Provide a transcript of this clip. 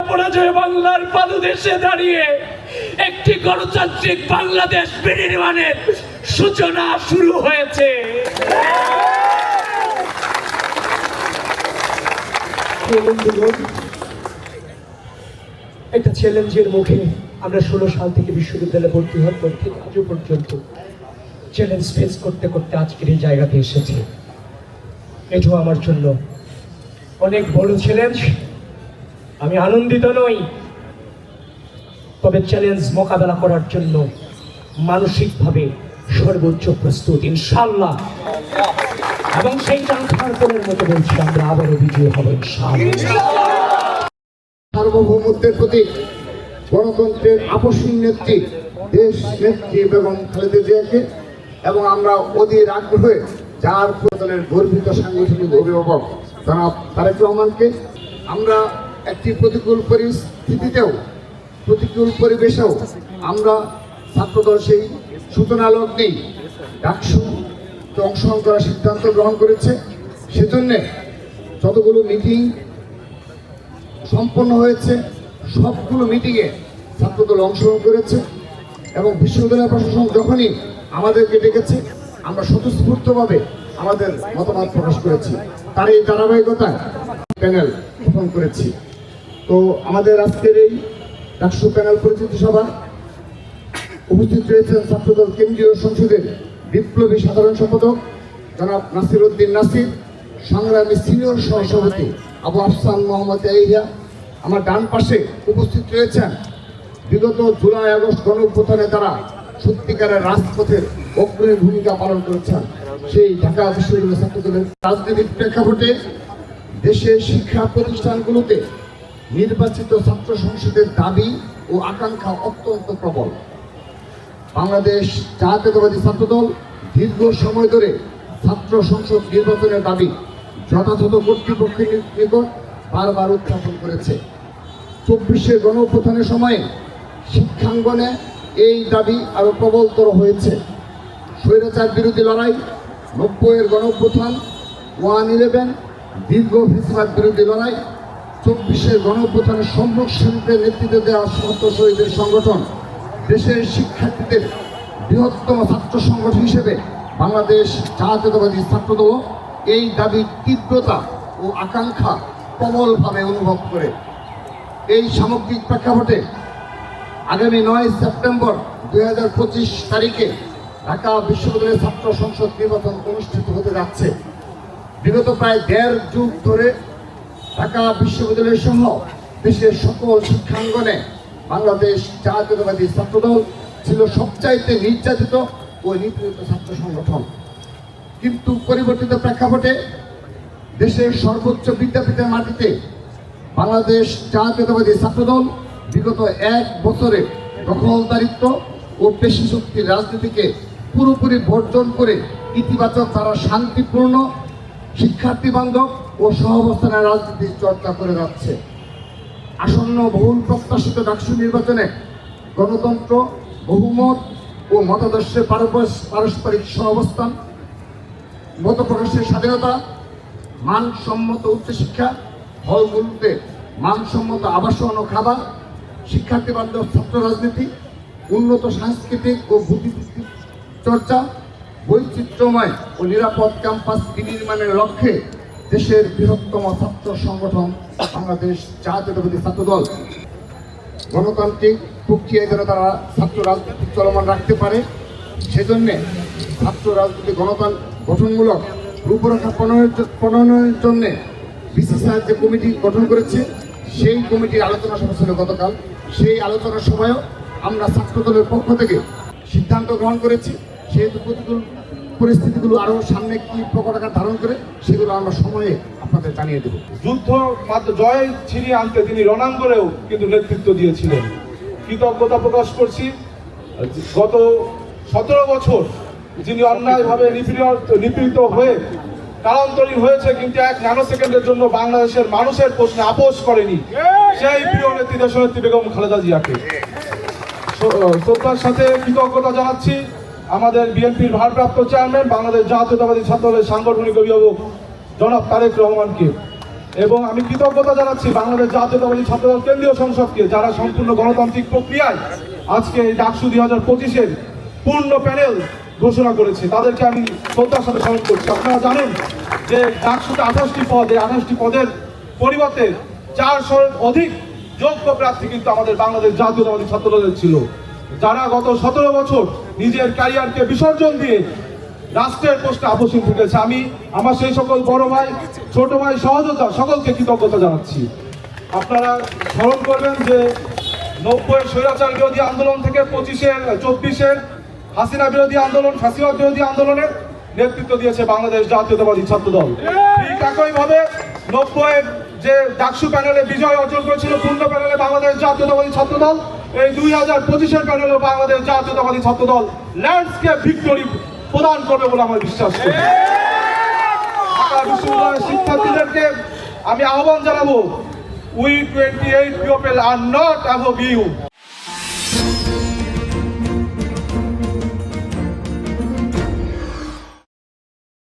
পরাজয় বাংলার পাদদেশে দাঁড়িয়ে একটি গণতান্ত্রিক বাংলাদেশ বিনির্মাণের সূচনা শুরু হয়েছে। একটা চ্যালেঞ্জের মুখে আমরা 16 সাল থেকে বিশ্ববিদ্যালয়ে ভর্তি হওয়ার পর থেকে আজও পর্যন্ত চ্যালেঞ্জ ফেস করতে করতে আজকের এই জায়গাতে এসেছে। এটাও আমার জন্য অনেক বড় চ্যালেঞ্জ। আমি আনন্দিত নই, তবে চ্যালেঞ্জ মোকাবেলা করার জন্য মানসিকভাবে সর্বোচ্চ প্রস্তুত ইনশাআল্লাহ, এবং সেই আকাঙ্ক্ষার পরের মতো বলছি আমরা আবারও বিজয়ী হব ইনশাআল্লাহ। সার্বভৌমত্বের প্রতি গণতন্ত্রের আপসীন নেত্রী দেশ নেত্রী বেগম খালেদা জিয়াকে এবং আমরা অধীর আগ্রহে যার দলের গর্বিত সাংগঠনিক অভিভাবক জনাব তারেক রহমানকে আমরা একটি প্রতিকূল পরিস্থিতিতেও প্রতিকূল পরিবেশেও আমরা ছাত্রদল সেই সূচনা লগ্নেই ডাকসুতে অংশগ্রহণ করার সিদ্ধান্ত গ্রহণ করেছে। সেজন্যে যতগুলো মিটিং সম্পন্ন হয়েছে সবগুলো মিটিংয়ে ছাত্রদল অংশগ্রহণ করেছে এবং বিশ্ববিদ্যালয় প্রশাসন যখনই আমাদেরকে ডেকেছে আমরা স্বতঃস্ফূর্তভাবে আমাদের মতামত প্রকাশ করেছি। তার এই ধারাবাহিকতায় প্যানেল গঠন করেছি। তো আমাদের আজকের এই ডাকসু প্যানেল পরিচিতি সভায় উপস্থিত রয়েছেন ছাত্রদল কেন্দ্রীয় সংসদের বিপ্লবী সাধারণ সম্পাদক জনাব নাসির উদ্দিন নাসির, সংগ্রামী সিনিয়র সহসভাপতি আবু আফসান মোহাম্মদ ইয়াহিয়া। আমার ডান পাশে উপস্থিত রয়েছেন বিগত জুলাই আগস্ট গণঅভ্যুত্থানে তারা সত্যিকারের রাজপথের অগ্রণী ভূমিকা পালন করেছেন সেই ঢাকা বিশ্ববিদ্যালয় ছাত্রদলের রাজনৈতিক প্রেক্ষাপটে দেশের শিক্ষা প্রতিষ্ঠানগুলোতে নির্বাচিত ছাত্র সংসদের দাবি ও আকাঙ্ক্ষা অত্যন্ত প্রবল। বাংলাদেশ জাতীয়তাবাদী ছাত্রদল দীর্ঘ সময় ধরে ছাত্র সংসদ নির্বাচনের দাবি যথাযথ কর্তৃপক্ষের নিকট বারবার উত্থাপন করেছে। 24-এর গণঅভ্যুত্থানের সময়ে শিক্ষাঙ্গনে এই দাবি আরো প্রবলতর হয়েছে। স্বৈরাচার বিরোধী লড়াই, 90-এর গণঅভ্যুত্থান, 1/11, দীর্ঘ ফ্যাসিবাদ বিরোধী লড়াই, 24-এর গণঅভ্যুত্থানের সম্মুখ সারিতে নেতৃত্ব দেওয়া ছাত্র শহীদের সংগঠন, দেশের শিক্ষার্থীদের বৃহত্তম ছাত্র সংগঠন হিসেবে বাংলাদেশ জাতীয়তাবাদী ছাত্রদল এই দাবির তীব্রতা ও আকাঙ্ক্ষা প্রবলভাবে অনুভব করে। এই সামগ্রিক প্রেক্ষাপটে আগামী 9 সেপ্টেম্বর 2025 তারিখে ঢাকা বিশ্ববিদ্যালয়ের ছাত্র সংসদ নির্বাচন অনুষ্ঠিত হতে যাচ্ছে। বিগত প্রায় 1.5 যুগ ধরে ঢাকা বিশ্ববিদ্যালয় সহ দেশের সকল শিক্ষাঙ্গনে বাংলাদেশ জাতীয়তাবাদী ছাত্রদল ছিল সবচাইতে নির্যাতিত ও নিপীড়িত ছাত্র সংগঠন। কিন্তু পরিবর্তিত প্রেক্ষাপটে দেশের সর্বোচ্চ বিদ্যাপীঠের মাটিতে বাংলাদেশ জাতীয়তাবাদী ছাত্রদল বিগত 1 বছরে দখলদারিত্ব ও পেশি শক্তির রাজনীতিকে পুরোপুরি বর্জন করে ইতিবাচক তারা শান্তিপূর্ণ শিক্ষার্থী বান্ধব ও সহাবস্থানের রাজনীতির চর্চা করে যাচ্ছে। আসন্ন বহুল প্রত্যাশিত ডাকসু নির্বাচনে গণতন্ত্র, বহুমত ও মতাদর্শের পারস্পরিক সহাবস্থান, মত প্রকাশের স্বাধীনতা, মানসম্মত উচ্চশিক্ষা, হলগুলোতে মানসম্মত আবাসন ও খাবার, শিক্ষার্থী বান্ধব ছাত্র রাজনীতি, উন্নত সাংস্কৃতিক ও বুদ্ধিবৃত্তিক চর্চা, বৈচিত্র্যময় ও নিরাপদ ক্যাম্পাস বিনির্মাণের লক্ষ্যে দেশের বৃহত্তম ছাত্র সংগঠন বাংলাদেশ জাতীয়তাবাদী ছাত্রদল গণতান্ত্রিক প্রক্রিয়ায় যেন তারা ছাত্র রাজনীতি চলমান রাখতে পারে, সেজন্যে ছাত্র রাজনীতি গঠনমূলক রূপরেখা প্রণয়নের জন্য বিসিসিআই যে কমিটি গঠন করেছে সেই কমিটির আলোচনা সভা ছিল গতকাল। সেই আলোচনার সময়ও আমরা ছাত্রদলের পক্ষ থেকে সিদ্ধান্ত গ্রহণ করেছি, সেহেতু প্রতিকূল পরিস্থিতিগুলো আরও সামনে কি প্রকট আকার ধারণ করে সেগুলো আমরা সময়ে আপনাদের জানিয়ে দেব। যুদ্ধ মাত্র জয় ছিনিয়ে আনতে তিনি রণাঙ্গনেও কিন্তু নেতৃত্ব দিয়েছিলেন। কৃতজ্ঞতা প্রকাশ করছি গত 17 বছর যিনি অন্যায়ভাবে নিপীড়িত হয়ে কালান্তরীণ হয়েছে, কিন্তু 1 ন্যানো সেকেন্ডের জন্য বাংলাদেশের মানুষের প্রশ্নে আপোষ করেনি সেই প্রিয় নেত্রী দেশনেত্রী বেগম খালেদা জিয়াকে শ্রদ্ধার সাথে কৃতজ্ঞতা জানাচ্ছি। আমাদের বিএনপির ভারপ্রাপ্ত চেয়ারম্যান, বাংলাদেশ জাতীয়তাবাদী ছাত্রদলের সাংগঠনিক অভিভাবক জনাব তারেক রহমানকে এবং আমি কৃতজ্ঞতা জানাচ্ছি বাংলাদেশ জাতীয়তাবাদী ছাত্রদল কেন্দ্রীয় সংসদকে, যারা সম্পূর্ণ গণতান্ত্রিক প্রক্রিয়ায় আজকে এই ডাকসু 2025-এর পূর্ণ প্যানেল ঘোষণা করেছে। তাদেরকে আমি শ্রদ্ধার সাথে স্মরণ করছি। আপনারা জানেন যে ডাকসুতে 28টি পদ, এই 28টি পদের পরিবর্তে 400-র অধিক যোগ্য প্রার্থী কিন্তু আমাদের বাংলাদেশ জাতীয়তাবাদী ছাত্রদলের ছিল, যারা গত 17 বছর নিজের ক্যারিয়ারকে বিসর্জন দিয়ে রাষ্ট্রের প্রশ্নে আপোষহীন থেকেছে। আমি আমার সেই সকল বড় ভাই, ছোট ভাই, সহযোদ্ধা সকলকে কৃতজ্ঞতা জানাচ্ছি। আপনারা স্মরণ করবেন যে 90-এর স্বৈরাচার বিরোধী আন্দোলন থেকে 24-এর হাসিনা বিরোধী আন্দোলন, ফ্যাসিবাদ বিরোধী আন্দোলনের নেতৃত্ব দিয়েছে বাংলাদেশ জাতীয়তাবাদী ছাত্রদল। ঠিক একইভাবে 90-এর যে ডাকসু প্যানেলে বিজয় অর্জন করেছিল পূর্ণ প্যানেলে বাংলাদেশ জাতীয়তাবাদী ছাত্রদল, এই 2025-এর প্যানেলেও বাংলাদেশ জাতীয়তাবাদী ছাত্রদল ল্যান্ডস্কেপ ভিক্টোরি প্রদান করবে বলে আমার বিশ্বাস করি। ঢাকা বিশ্ববিদ্যালয়ের শিক্ষার্থীদেরকে আমি আহ্বান জানাবো, we 28 people are not above you.